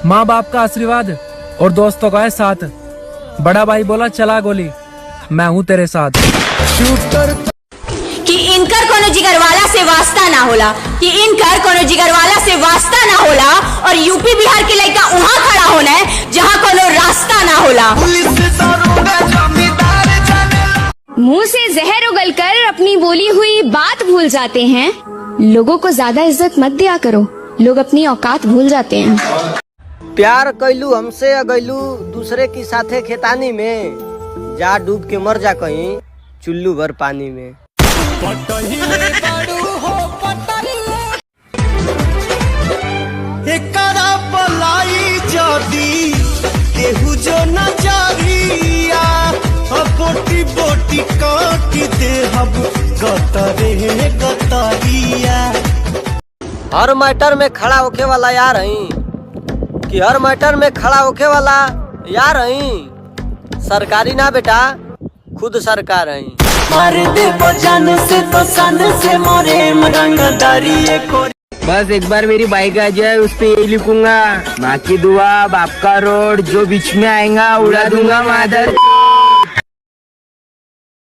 माँ बाप का आशीर्वाद और दोस्तों का है साथ। बड़ा भाई बोला चला गोली, मैं हूँ तेरे साथ। कि इनकर कोनो जिगरवाला से वास्ता ना होला, कि इनकर कोनो जिगरवाला से वास्ता ना होला, और यूपी बिहार के लड़का वहाँ खड़ा होना है जहाँ कोनो रास्ता ना होला। मुंह से जहर उगलकर अपनी बोली हुई बात भूल जाते हैं। लोगों को ज्यादा इज्जत मत दिया करो, लोग अपनी औकात भूल जाते हैं। प्यार कैलू हमसे अगैलू दूसरे की साथे खेतानी में, जा डूब के मर जा कहीं चुल्लू भर पानी में। एकरा पलाई जदी केहू जो नजरिया, बोटी बोटी काट दे हम गतरे गतरिया। हर मैटर में खड़ा होके वाला यार हई, कि हर मैटर में खड़ा होके वाला यार हई। सरकारी ना बेटा, खुद सरकार हई। मार दे बजान से तो सन से मोरे रंगदारी को। बस एक बार मेरी बाइक आ जाए उस पे यही लिखूंगा, माँ की दुआ बाप का रोड, जो बीच में आएगा उड़ा दूंगा मादर।